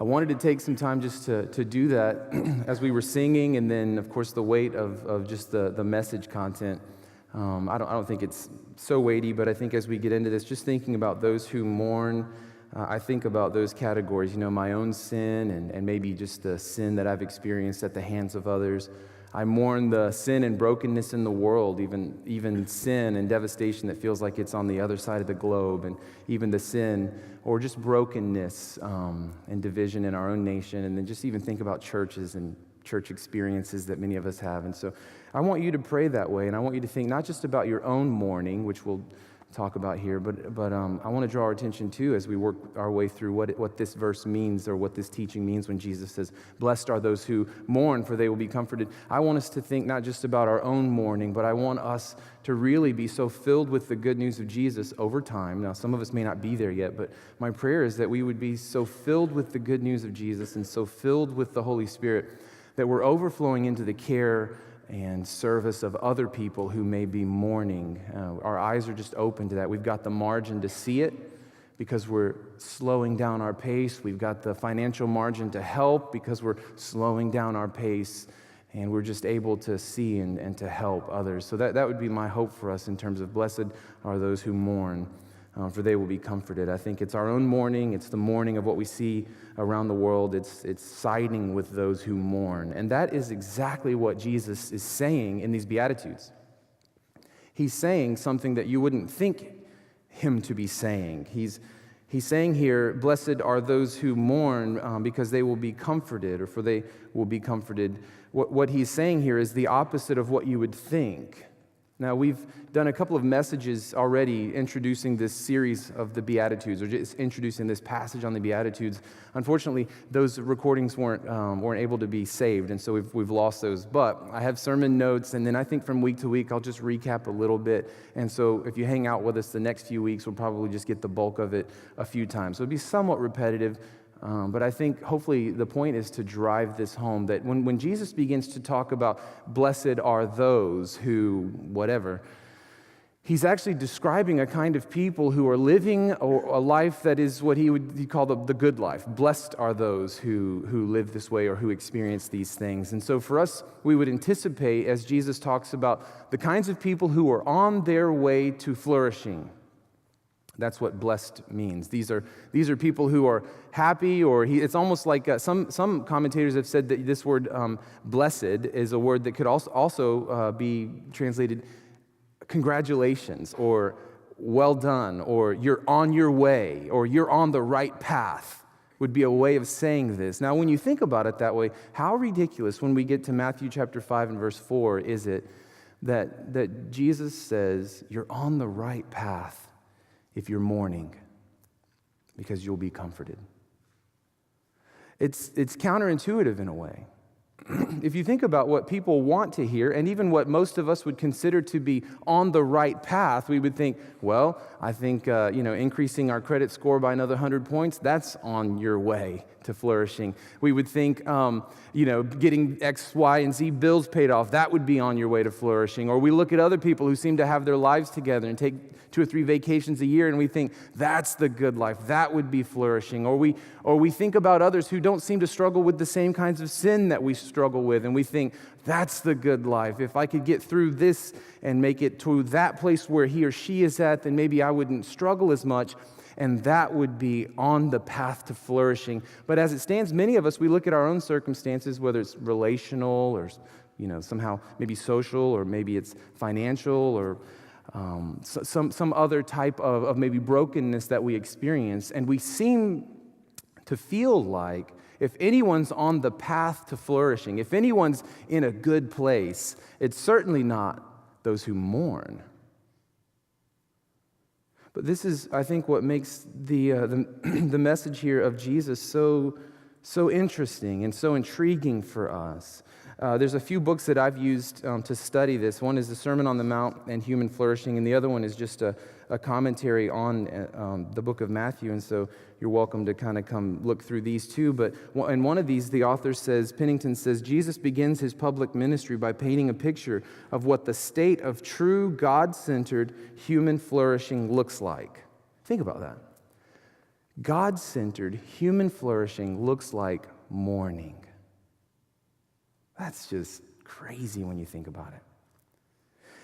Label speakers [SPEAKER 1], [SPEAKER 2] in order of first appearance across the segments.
[SPEAKER 1] I wanted to take some time just to do that as we were singing, and then, of course, the weight of just the message content. I don't think it's so weighty, but I think as we get into this, just thinking about those who mourn, I think about those categories, my own sin and maybe just the sin that I've experienced at the hands of others. I mourn the sin and brokenness in the world, even sin and devastation that feels like it's on the other side of the globe, and even the sin or just brokenness and division in our own nation, and then just even think about churches and church experiences that many of us have. And so I want you to pray that way, and I want you to think not just about your own mourning, which we'll talk about here, but I want to draw our attention too as we work our way through what this verse means, or what this teaching means when Jesus says, "Blessed are those who mourn, for they will be comforted." I want us to think not just about our own mourning, but I want us to really be so filled with the good news of Jesus over time. Now, some of us may not be there yet, but my prayer is that we would be so filled with the good news of Jesus and so filled with the Holy Spirit that we're overflowing into the care and service of other people who may be mourning. Our eyes are just open to that. We've got the margin to see it because we're slowing down our pace. We've got the financial margin to help because we're slowing down our pace, and we're just able to see and to help others. So that would be my hope for us in terms of blessed are those who mourn, for they will be comforted. I think it's our own mourning. It's the mourning of what we see around the world. It's siding with those who mourn. And that is exactly what Jesus is saying in these Beatitudes. He's saying something that you wouldn't think him to be saying. He's saying here, blessed are those who mourn because they will be comforted, or for they will be comforted. What he's saying here is the opposite of what you would think. Now, we've done a couple of messages already introducing this series of the Beatitudes, or just introducing this passage on the Beatitudes. Unfortunately, those recordings weren't able to be saved, and so we've lost those. But I have sermon notes, and then I think from week to week, I'll just recap a little bit. And so if you hang out with us the next few weeks, we'll probably just get the bulk of it a few times. So it'll be somewhat repetitive. But I think hopefully the point is to drive this home, that when Jesus begins to talk about blessed are those who whatever, he's actually describing a kind of people who are living a life that is what he'd call the good life. Blessed are those who live this way or who experience these things. And so for us, we would anticipate, as Jesus talks about the kinds of people who are on their way to flourishing. That's what blessed means. These are people who are happy, or it's almost like some commentators have said that this word blessed is a word that could also be translated congratulations, or well done, or you're on your way, or you're on the right path, would be a way of saying this. Now, when you think about it that way, how ridiculous when we get to Matthew chapter 5 and verse 4 is it that Jesus says you're on the right path if you're mourning, because you'll be comforted. It's counterintuitive in a way. If you think about what people want to hear, and even what most of us would consider to be on the right path, we would think, well, I think increasing our credit score by another 100 points, that's on your way to flourishing. We would think, getting X, Y, and Z bills paid off, that would be on your way to flourishing. Or we look at other people who seem to have their lives together and take 2 or 3 vacations a year, and we think, that's the good life, that would be flourishing. Or we think about others who don't seem to struggle with the same kinds of sin that we struggle with, and we think, that's the good life. If I could get through this and make it to that place where he or she is at, then maybe I wouldn't struggle as much, and that would be on the path to flourishing. But as it stands, many of us, we look at our own circumstances, whether it's relational or somehow maybe social, or maybe it's financial, or some other type of maybe brokenness that we experience, and we seem to feel like if anyone's on the path to flourishing, if anyone's in a good place, it's certainly not those who mourn. But this is, I think, what makes the message here of Jesus so interesting and so intriguing for us. There's a few books that I've used to study this. One is the Sermon on the Mount and Human Flourishing, and the other one is just a commentary on the book of Matthew. And so you're welcome to kind of come look through these too. But in one of these, the author says, Pennington says, Jesus begins his public ministry by painting a picture of what the state of true God-centered human flourishing looks like. Think about that. God-centered human flourishing looks like mourning. That's just crazy when you think about it.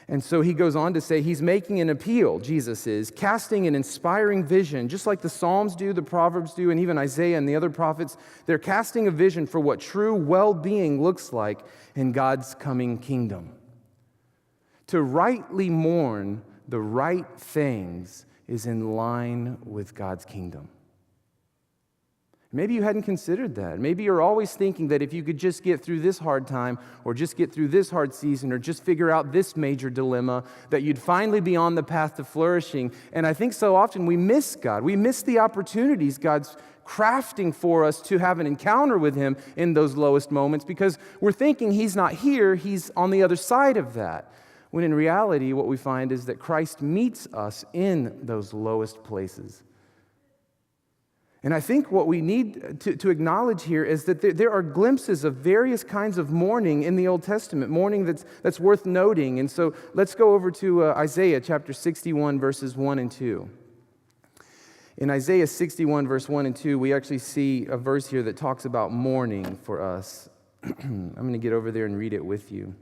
[SPEAKER 1] And so he goes on to say he's making an appeal, Jesus is, casting an inspiring vision, just like the Psalms do, the Proverbs do, and even Isaiah and the other prophets. They're casting a vision for what true well-being looks like in God's coming kingdom. To rightly mourn the right things is in line with God's kingdom. Maybe you hadn't considered that. Maybe you're always thinking that if you could just get through this hard time or just get through this hard season or just figure out this major dilemma, that you'd finally be on the path to flourishing. And I think so often we miss God. We miss the opportunities God's crafting for us to have an encounter with Him in those lowest moments because we're thinking He's not here, He's on the other side of that. When in reality, what we find is that Christ meets us in those lowest places. And I think what we need to acknowledge here is that there are glimpses of various kinds of mourning in the Old Testament, mourning that's worth noting. And so let's go over to Isaiah chapter 61, verses 1 and 2. In Isaiah 61, verse 1 and 2, we actually see a verse here that talks about mourning for us. I'm going to get over there and read it with you.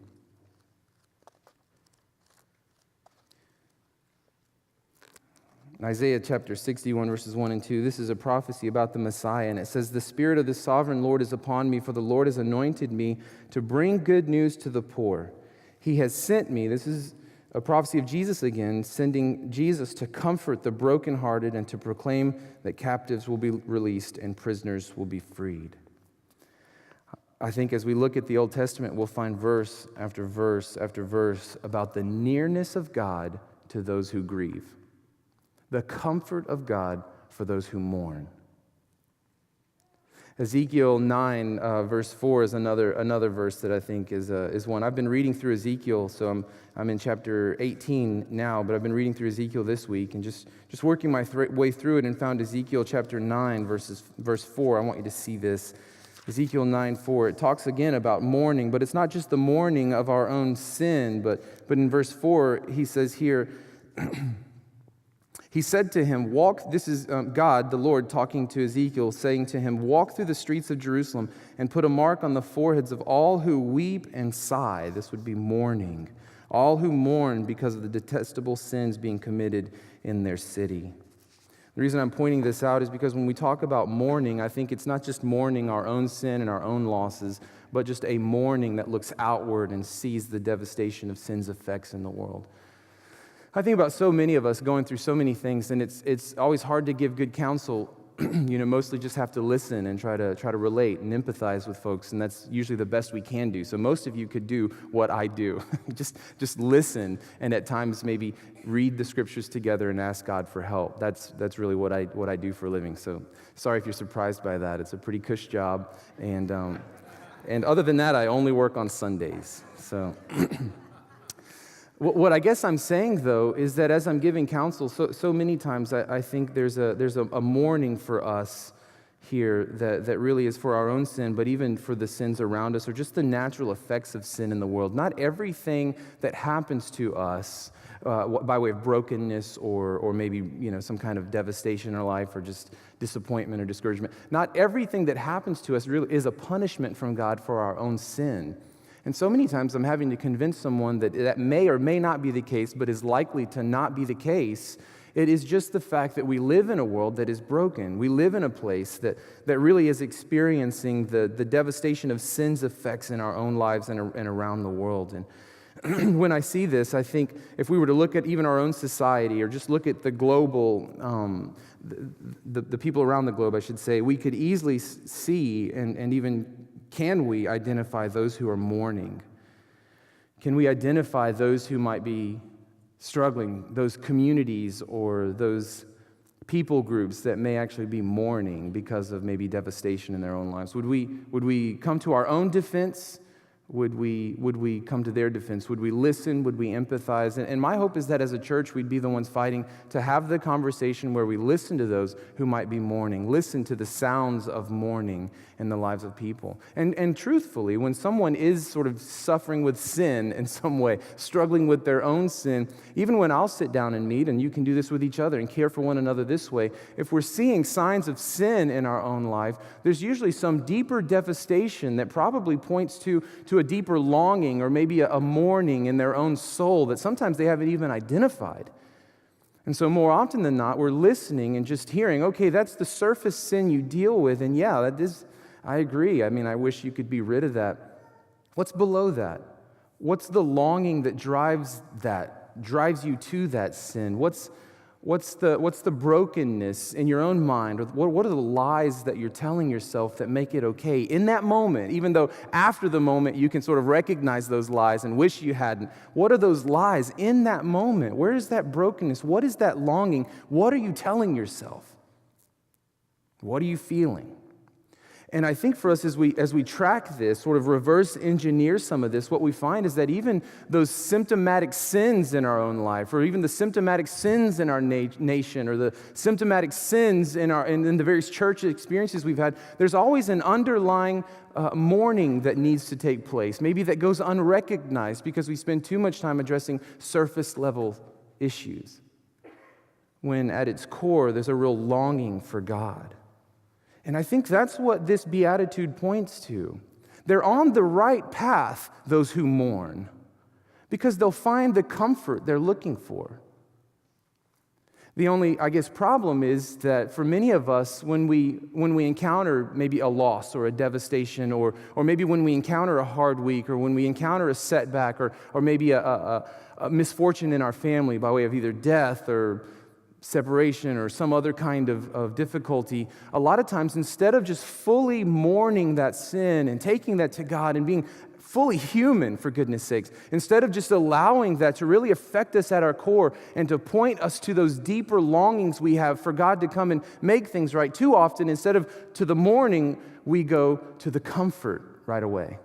[SPEAKER 1] Isaiah chapter 61, verses 1 and 2, this is a prophecy about the Messiah, and it says, "The Spirit of the Sovereign Lord is upon me, for the Lord has anointed me to bring good news to the poor. He has sent me," this is a prophecy of Jesus again, sending Jesus to comfort the brokenhearted and to proclaim that captives will be released and prisoners will be freed. I think as we look at the Old Testament, we'll find verse after verse after verse about the nearness of God to those who grieve. The comfort of God for those who mourn. Ezekiel 9, verse 4 is another verse that I think is one. I've been reading through Ezekiel, so I'm in chapter 18 now, but I've been reading through Ezekiel this week and just working my way through it and found Ezekiel chapter 9, verse 4. I want you to see this. Ezekiel 9:4. It talks again about mourning, but it's not just the mourning of our own sin, but in verse 4, he says here, he said to him, this is God, the Lord, talking to Ezekiel, saying to him, "Walk through the streets of Jerusalem and put a mark on the foreheads of all who weep and sigh." This would be mourning. All who mourn because of the detestable sins being committed in their city. The reason I'm pointing this out is because when we talk about mourning, I think it's not just mourning our own sin and our own losses, but just a mourning that looks outward and sees the devastation of sin's effects in the world. I think about so many of us going through so many things, and it's always hard to give good counsel. Mostly just have to listen and try to relate and empathize with folks, and that's usually the best we can do. So most of you could do what I do, just listen, and at times maybe read the scriptures together and ask God for help. That's really what I do for a living. So sorry if you're surprised by that. It's a pretty cush job, and other than that, I only work on Sundays. So. What I guess I'm saying, though, is that as I'm giving counsel, so many times I think there's a mourning for us here that really is for our own sin, but even for the sins around us, or just the natural effects of sin in the world. Not everything that happens to us by way of brokenness or maybe some kind of devastation in our life or just disappointment or discouragement. Not everything that happens to us really is a punishment from God for our own sin. And so many times I'm having to convince someone that may or may not be the case, but is likely to not be the case. It is just the fact that we live in a world that is broken. We live in a place that really is experiencing the devastation of sin's effects in our own lives and around the world. And when I see this, I think if we were to look at even our own society or just look at the global, the people around the globe, I should say, we could easily see and even can we identify those who are mourning? Can we identify those who might be struggling, those communities or those people groups that may actually be mourning because of maybe devastation in their own lives? Would we come to our own defense? Would we come to their defense? Would we listen? Would we empathize? And my hope is that as a church, we'd be the ones fighting to have the conversation where we listen to those who might be mourning, listen to the sounds of mourning in the lives of people. And truthfully, when someone is sort of suffering with sin in some way, struggling with their own sin, even when I'll sit down and meet, and you can do this with each other and care for one another this way, if we're seeing signs of sin in our own life, there's usually some deeper devastation that probably points to a deeper longing or maybe a mourning in their own soul that sometimes they haven't even identified. And so more often than not, we're listening and just hearing, okay, that's the surface sin you deal with, and yeah, that is, I agree. I mean, I wish you could be rid of that. What's below that? What's the longing that drives you to that sin? What's the brokenness in your own mind? What are the lies that you're telling yourself that make it okay in that moment, even though after the moment you can sort of recognize those lies and wish you hadn't? What are those lies in that moment? Where is that brokenness? What is that longing? What are you telling yourself? What are you feeling? And I think for us, as we track this, sort of reverse engineer some of this, what we find is that even those symptomatic sins in our own life, or even the symptomatic sins in our nation, or the symptomatic sins in the various church experiences we've had, there's always an underlying mourning that needs to take place, maybe that goes unrecognized because we spend too much time addressing surface level issues, when at its core there's a real longing for God. And I think that's what this beatitude points to. They're on the right path, those who mourn, because they'll find the comfort they're looking for. The only, I guess, problem is that for many of us, when we encounter maybe a loss or a devastation, or maybe when we encounter a hard week, or when we encounter a setback, or maybe a misfortune in our family by way of either death or separation or some other kind of difficulty, a lot of times instead of just fully mourning that sin and taking that to God and being fully human, for goodness sakes, instead of just allowing that to really affect us at our core and to point us to those deeper longings we have for God to come and make things right, too often instead of to the mourning, we go to the comfort right away.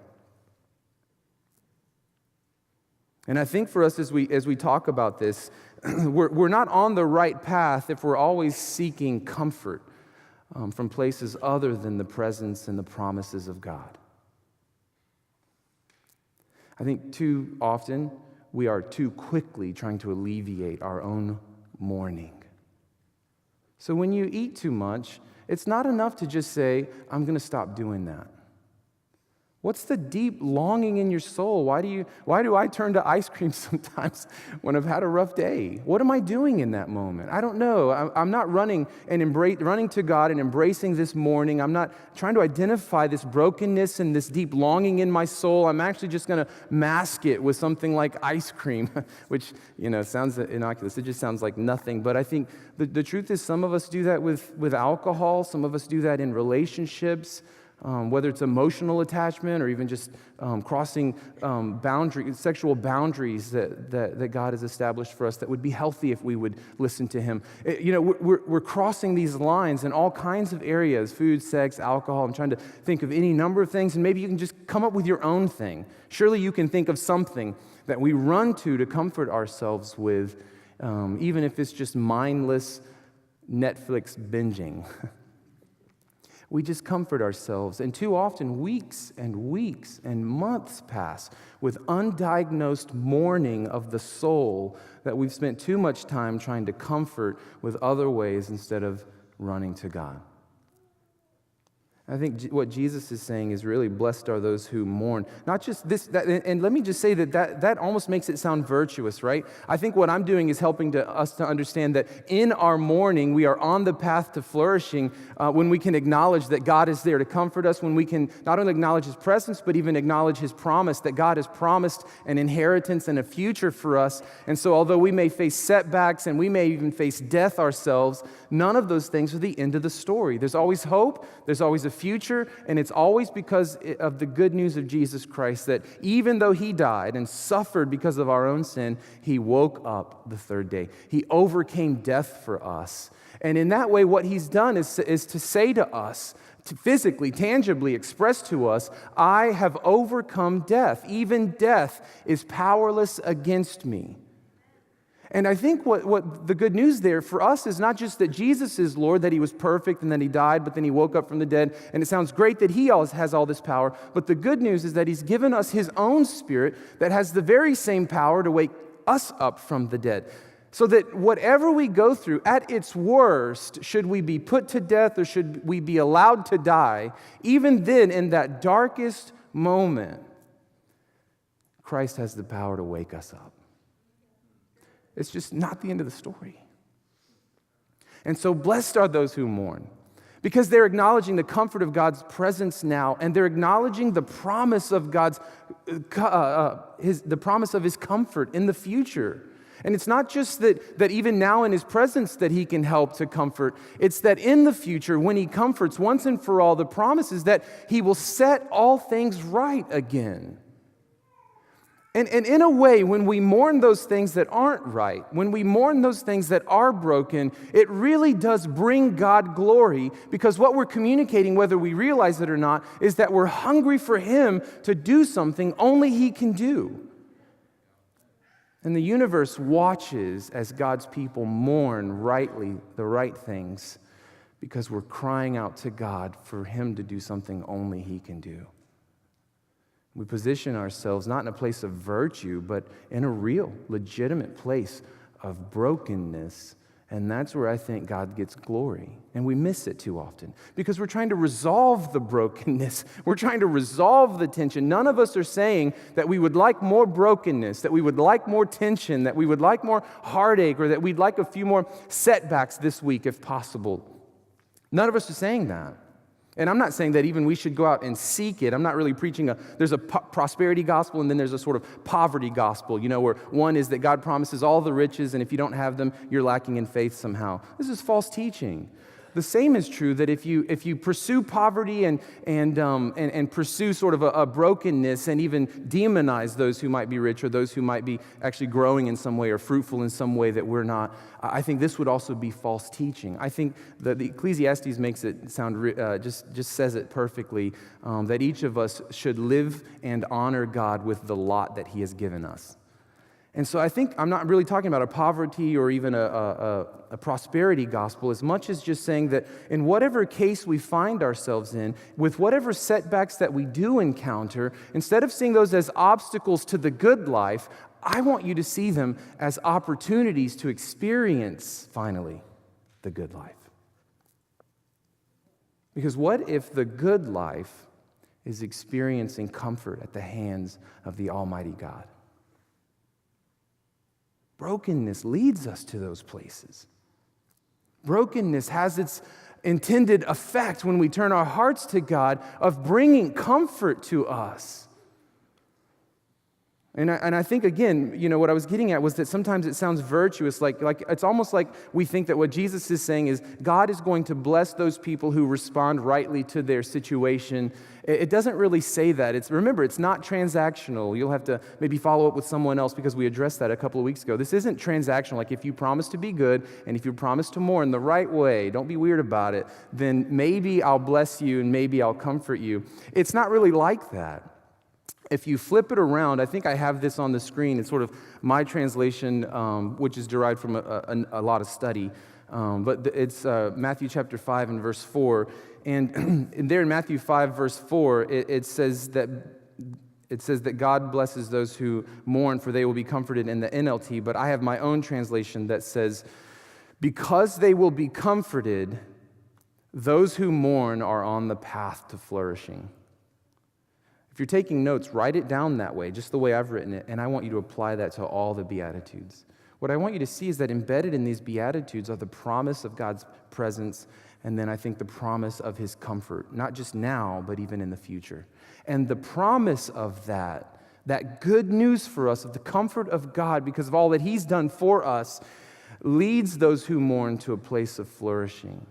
[SPEAKER 1] And I think for us as we talk about this, we're not on the right path if we're always seeking comfort from places other than the presence and the promises of God. I think too often we are too quickly trying to alleviate our own mourning. So when you eat too much, it's not enough to just say, I'm going to stop doing that. What's the deep longing in your soul? Why do I turn to ice cream sometimes when I've had a rough day? What am I doing in that moment? I don't know. I'm not running to God and embracing this mourning. I'm not trying to identify this brokenness and this deep longing in my soul. I'm actually just going to mask it with something like ice cream, which, sounds innocuous. It just sounds like nothing. But I think the truth is some of us do that with alcohol. Some of us do that in relationships. Whether it's emotional attachment or even just crossing sexual boundaries that God has established for us that would be healthy if we would listen to Him. We're crossing these lines in all kinds of areas: food, sex, alcohol. I'm trying to think of any number of things, and maybe you can just come up with your own thing. Surely you can think of something that we run to comfort ourselves with, even if it's just mindless Netflix binging. We just comfort ourselves, and too often weeks and months pass with undiagnosed mourning of the soul that we've spent too much time trying to comfort with other ways instead of running to God. I think what Jesus is saying is really blessed are those who mourn. Not just this, and let me just say that almost makes it sound virtuous, right? I think what I'm doing is helping us to understand that in our mourning, we are on the path to flourishing when we can acknowledge that God is there to comfort us, when we can not only acknowledge His presence, but even acknowledge His promise, that God has promised an inheritance and a future for us. And so although we may face setbacks and we may even face death ourselves, none of those things are the end of the story. There's always hope, there's always a future, and it's always because of the good news of Jesus Christ, that even though he died and suffered because of our own sin, he woke up the third day. He overcame death for us. And in that way, what he's done is to say to us, to physically, tangibly express to us, I have overcome death. Even death is powerless against me. And I think what the good news there for us is not just that Jesus is Lord, that he was perfect and then he died, but then he woke up from the dead. And it sounds great that he has all this power. But the good news is that he's given us his own Spirit that has the very same power to wake us up from the dead. So that whatever we go through, at its worst, should we be put to death or should we be allowed to die, even then in that darkest moment, Christ has the power to wake us up. It's just not the end of the story. And so blessed are those who mourn, because they're acknowledging the comfort of God's presence now, and they're acknowledging the promise of the promise of his comfort in the future. And it's not just that even now in his presence that he can help to comfort. It's that in the future, when he comforts once and for all, the promise is that he will set all things right again. And in a way, when we mourn those things that aren't right, when we mourn those things that are broken, it really does bring God glory, because what we're communicating, whether we realize it or not, is that we're hungry for him to do something only he can do. And the universe watches as God's people mourn rightly the right things, because we're crying out to God for him to do something only he can do. We position ourselves not in a place of virtue, but in a real, legitimate place of brokenness. And that's where I think God gets glory. And we miss it too often because we're trying to resolve the brokenness. We're trying to resolve the tension. None of us are saying that we would like more brokenness, that we would like more tension, that we would like more heartache, or that we'd like a few more setbacks this week if possible. None of us are saying that. And I'm not saying that even we should go out and seek it. I'm not really preaching there's a prosperity gospel and then there's a sort of poverty gospel, where one is that God promises all the riches, and if you don't have them, you're lacking in faith somehow. This is false teaching. The same is true that if you pursue poverty and pursue sort of a brokenness and even demonize those who might be rich or those who might be actually growing in some way or fruitful in some way that we're not, I think this would also be false teaching. I think that the Ecclesiastes makes it sound, just says it perfectly, that each of us should live and honor God with the lot that he has given us. And so I think I'm not really talking about a poverty or even a prosperity gospel as much as just saying that in whatever case we find ourselves in, with whatever setbacks that we do encounter, instead of seeing those as obstacles to the good life, I want you to see them as opportunities to experience, finally, the good life. Because what if the good life is experiencing comfort at the hands of the Almighty God? Brokenness leads us to those places. Brokenness has its intended effect when we turn our hearts to God of bringing comfort to us. And I think, again, what I was getting at was that sometimes it sounds virtuous, like it's almost like we think that what Jesus is saying is God is going to bless those people who respond rightly to their situation. It doesn't really say that. Remember, it's not transactional. You'll have to maybe follow up with someone else because we addressed that a couple of weeks ago. This isn't transactional. Like if you promise to be good and if you promise to mourn the right way, don't be weird about it, then maybe I'll bless you and maybe I'll comfort you. It's not really like that. If you flip it around, I think I have this on the screen. It's sort of my translation, which is derived from a lot of study. But it's Matthew chapter 5 and verse 4. And there in Matthew 5 verse 4, it says that God blesses those who mourn, for they will be comforted, in the NLT. But I have my own translation that says, because they will be comforted, those who mourn are on the path to flourishing. If you're taking notes, write it down that way, just the way I've written it, and I want you to apply that to all the Beatitudes. What I want you to see is that embedded in these Beatitudes are the promise of God's presence, and then I think the promise of his comfort, not just now, but even in the future. And the promise of that good news for us, of the comfort of God because of all that he's done for us, leads those who mourn to a place of flourishing.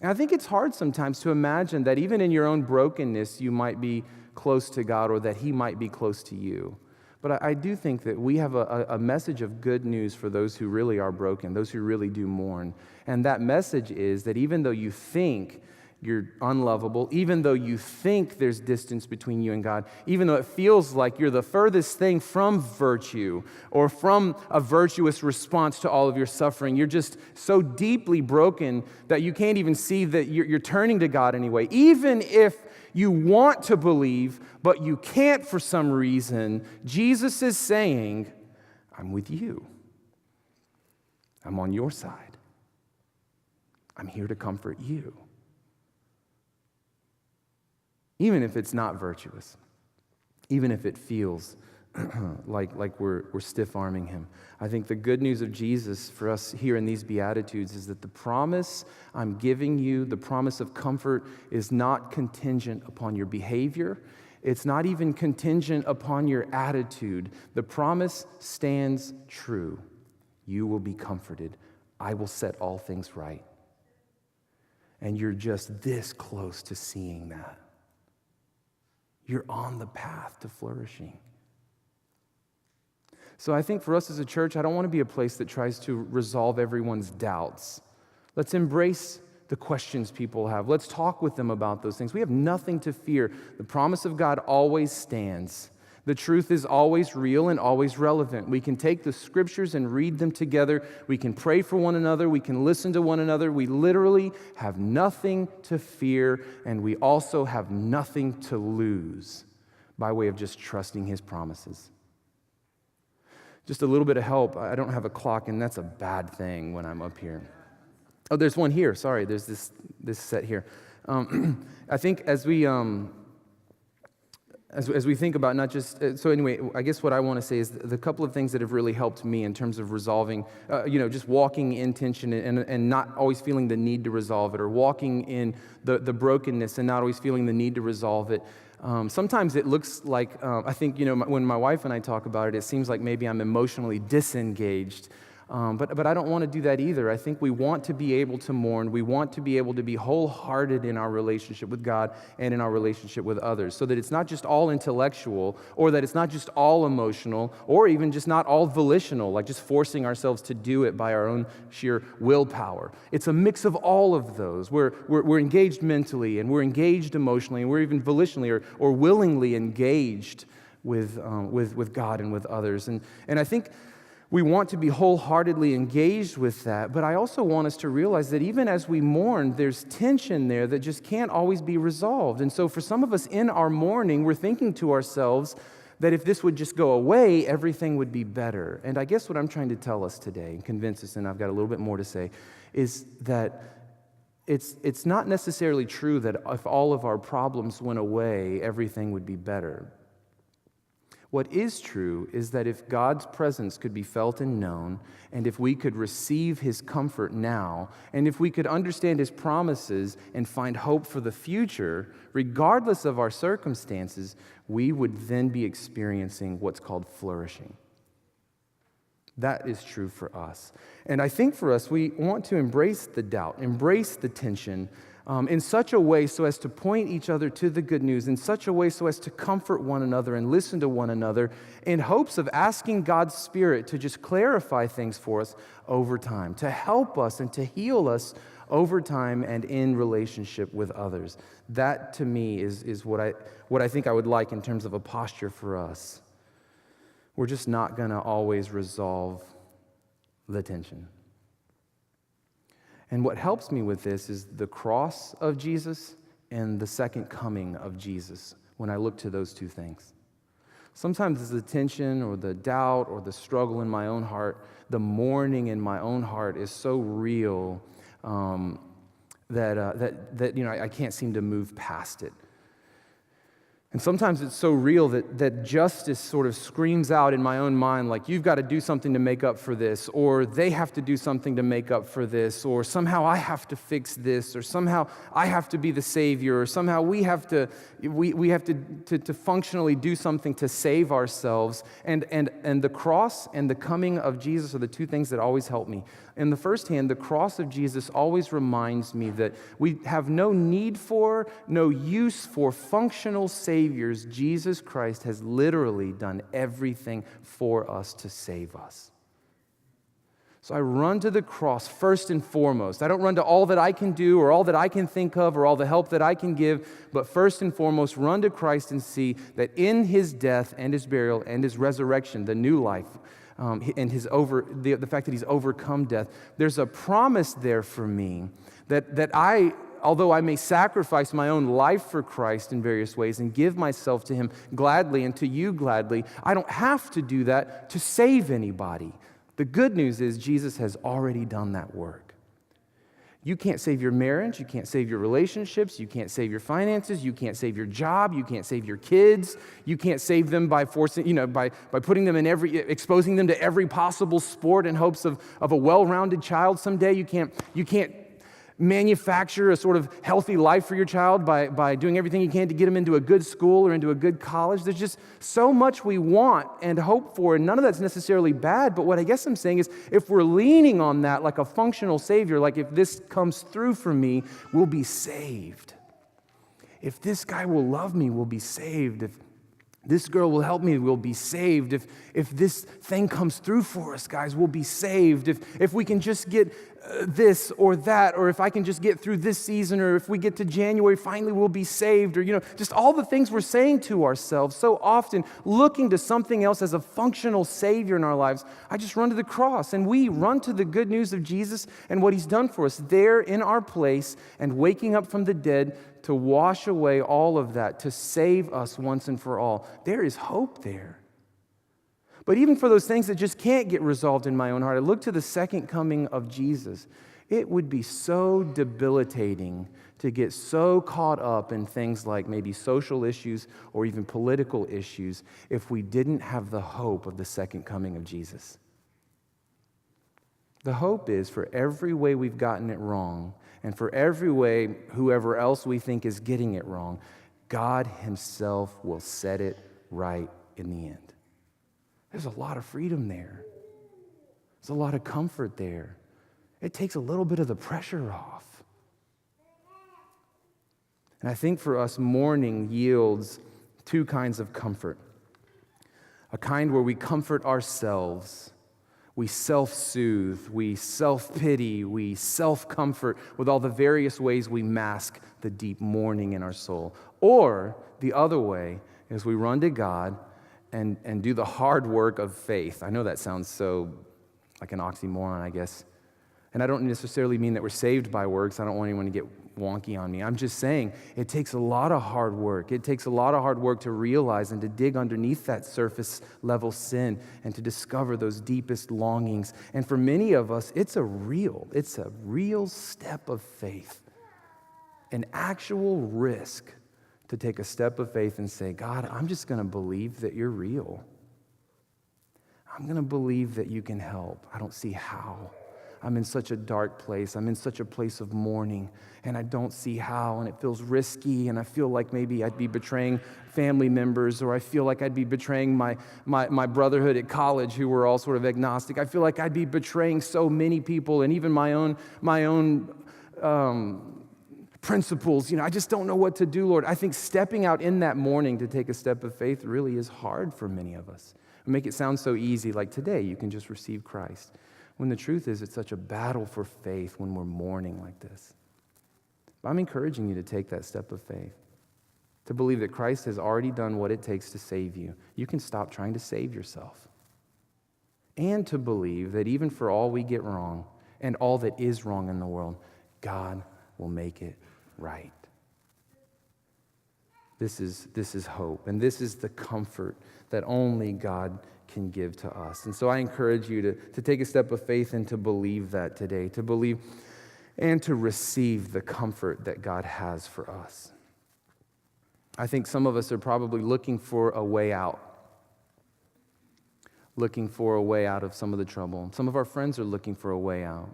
[SPEAKER 1] And I think it's hard sometimes to imagine that even in your own brokenness, you might be close to God or that He might be close to you. But I do think that we have a message of good news for those who really are broken, those who really do mourn. And that message is that even though you think you're unlovable, even though you think there's distance between you and God, even though it feels like you're the furthest thing from virtue or from a virtuous response to all of your suffering, you're just so deeply broken that you can't even see that you're turning to God anyway. Even if you want to believe, but you can't for some reason, Jesus is saying, I'm with you. I'm on your side. I'm here to comfort you. Even if it's not virtuous, even if it feels like we're stiff-arming Him. I think the good news of Jesus for us here in these Beatitudes is that the promise I'm giving you, the promise of comfort, is not contingent upon your behavior. It's not even contingent upon your attitude. The promise stands true. You will be comforted. I will set all things right. And you're just this close to seeing that. You're on the path to flourishing. So I think for us as a church, I don't want to be a place that tries to resolve everyone's doubts. Let's embrace the questions people have. Let's talk with them about those things. We have nothing to fear. The promise of God always stands. The truth is always real and always relevant. We can take the scriptures and read them together. We can pray for one another. We can listen to one another. We literally have nothing to fear, and we also have nothing to lose by way of just trusting His promises. Just a little bit of help. I don't have a clock, and that's a bad thing when I'm up here. Oh, there's one here. Sorry, there's this set here. I think as we think about not just, so anyway, I guess what I want to say is the couple of things that have really helped me in terms of resolving, just walking in tension and not always feeling the need to resolve it, or walking in the brokenness and not always feeling the need to resolve it. Sometimes it looks like, I think, when my wife and I talk about it, it seems like maybe I'm emotionally disengaged. But I don't want to do that either. I think we want to be able to mourn. We want to be able to be wholehearted in our relationship with God and in our relationship with others, so that it's not just all intellectual, or that it's not just all emotional, or even just not all volitional, like just forcing ourselves to do it by our own sheer willpower. It's a mix of all of those. We're engaged mentally, and we're engaged emotionally, and we're even volitionally or willingly engaged with God and with others. And I think we want to be wholeheartedly engaged with that, but I also want us to realize that even as we mourn, there's tension there that just can't always be resolved. And so for some of us in our mourning, we're thinking to ourselves that if this would just go away, everything would be better. And I guess what I'm trying to tell us today and convince us, and I've got a little bit more to say, is that it's not necessarily true that if all of our problems went away, everything would be better. What is true is that if God's presence could be felt and known, and if we could receive His comfort now, and if we could understand His promises and find hope for the future, regardless of our circumstances, we would then be experiencing what's called flourishing. That is true for us. And I think for us, we want to embrace the doubt, embrace the tension, in such a way so as to point each other to the good news, in such a way so as to comfort one another and listen to one another, in hopes of asking God's Spirit to just clarify things for us over time, to help us and to heal us over time and in relationship with others. That, to me, is what I think I would like in terms of a posture for us. We're just not going to always resolve the tension. And what helps me with this is the cross of Jesus and the second coming of Jesus when I look to those two things. Sometimes the tension or the doubt or the struggle in my own heart, the mourning in my own heart is so real that I can't seem to move past it. And sometimes it's so real that justice sort of screams out in my own mind, like, you've got to do something to make up for this, or they have to do something to make up for this, or somehow I have to fix this, or somehow I have to be the savior, or somehow we have to functionally do something to save ourselves. And the cross and the coming of Jesus are the two things that always help me. In the first hand, the cross of Jesus always reminds me that we have no need for, no use for functional saviors. Jesus Christ has literally done everything for us to save us. So I run to the cross first and foremost. I don't run to all that I can do or all that I can think of or all the help that I can give, but first and foremost, run to Christ and see that in his death and his burial and his resurrection, the new life, and the fact that he's overcome death, there's a promise there for me that I, although I may sacrifice my own life for Christ in various ways and give myself to him gladly and to you gladly, I don't have to do that to save anybody. The good news is Jesus has already done that work. You can't save your marriage, you can't save your relationships, you can't save your finances, you can't save your job, you can't save your kids, you can't save them by forcing, by putting them in exposing them to every possible sport in hopes of a well-rounded child someday. You can't manufacture a sort of healthy life for your child by doing everything you can to get them into a good school or into a good college. There's just so much we want and hope for, and none of that's necessarily bad, but what I guess I'm saying is if we're leaning on that like a functional savior, like if this comes through for me, we'll be saved. If this guy will love me, we'll be saved. If this girl will help me, we'll be saved. If this thing comes through for us, guys, we'll be saved. If we can just get this or that, or if I can just get through this season, or if we get to January, finally we'll be saved, or, just all the things we're saying to ourselves so often, looking to something else as a functional savior in our lives. I just run to the cross, and we run to the good news of Jesus and what he's done for us there in our place and waking up from the dead to wash away all of that, to save us once and for all. There is hope there. But even for those things that just can't get resolved in my own heart, I look to the second coming of Jesus. It would be so debilitating to get so caught up in things like maybe social issues or even political issues if we didn't have the hope of the second coming of Jesus. The hope is for every way we've gotten it wrong, and for every way whoever else we think is getting it wrong, God himself will set it right in the end. There's a lot of freedom there. There's a lot of comfort there. It takes a little bit of the pressure off. And I think for us, mourning yields two kinds of comfort. A kind where we comfort ourselves, we self-soothe, we self-pity, we self-comfort with all the various ways we mask the deep mourning in our soul. Or the other way is we run to God and do the hard work of faith. I know that sounds so like an oxymoron, I guess. And I don't necessarily mean that we're saved by works. I don't want anyone to get wonky on me. I'm just saying it takes a lot of hard work. It takes a lot of hard work to realize and to dig underneath that surface level sin and to discover those deepest longings. And for many of us, it's a real step of faith, an actual risk to take a step of faith and say, God, I'm just going to believe that you're real. I'm going to believe that you can help. I don't see how. I'm in such a dark place. I'm in such a place of mourning, and I don't see how, and it feels risky, and I feel like maybe I'd be betraying family members, or I feel like I'd be betraying my brotherhood at college who were all sort of agnostic. I feel like I'd be betraying so many people, and even my own principles. I just don't know what to do, Lord. I think stepping out in that mourning to take a step of faith really is hard for many of us. We make it sound so easy, like today you can just receive Christ. When the truth is, it's such a battle for faith when we're mourning like this. But I'm encouraging you to take that step of faith, to believe that Christ has already done what it takes to save you. You can stop trying to save yourself. And to believe that even for all we get wrong and all that is wrong in the world, God will make it right. This is hope, and this is the comfort that only God can give to us. And so I encourage you to take a step of faith and to believe that today, to believe and to receive the comfort that God has for us. I think some of us are probably looking for a way out. Looking for a way out of some of the trouble. Some of our friends are looking for a way out.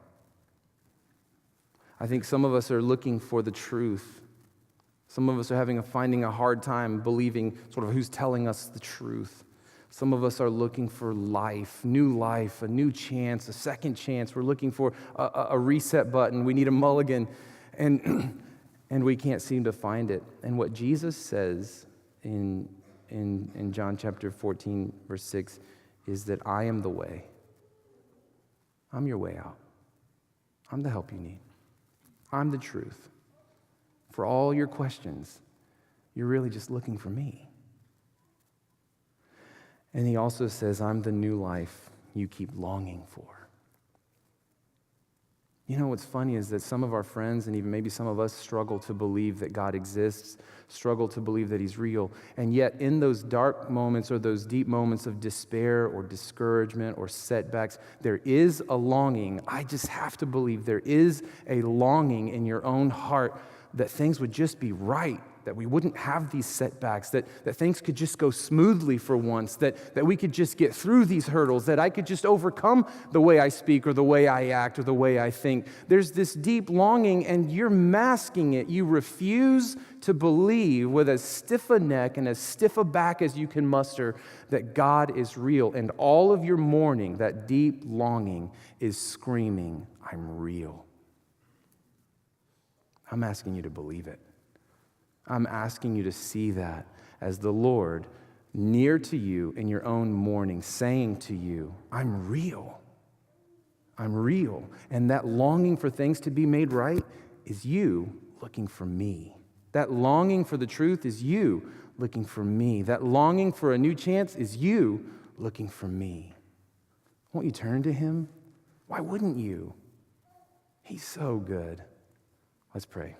[SPEAKER 1] I think some of us are looking for the truth. Some of us are finding a hard time believing sort of who's telling us the truth. Some of us are looking for life, a new chance, a second chance. We're looking for a reset button. We need a mulligan, and we can't seem to find it. And what Jesus says in John chapter 14, verse 6, is that I am the way. I'm your way out. I'm the help you need. I'm the truth. For all your questions, you're really just looking for me. And he also says, I'm the new life you keep longing for. You know what's funny is that some of our friends and even maybe some of us struggle to believe that God exists, struggle to believe that he's real. And yet in those dark moments or those deep moments of despair or discouragement or setbacks, there is a longing. I just have to believe there is a longing in your own heart that things would just be right, that we wouldn't have these setbacks, that things could just go smoothly for once, that we could just get through these hurdles, that I could just overcome the way I speak or the way I act or the way I think. There's this deep longing, and you're masking it. You refuse to believe with as stiff a neck and as stiff a back as you can muster that God is real. And all of your mourning, that deep longing, is screaming, I'm real. I'm asking you to believe it. I'm asking you to see that as the Lord near to you in your own mourning, saying to you, I'm real. I'm real. And that longing for things to be made right is you looking for me. That longing for the truth is you looking for me. That longing for a new chance is you looking for me. Won't you turn to him? Why wouldn't you? He's so good. Let's pray.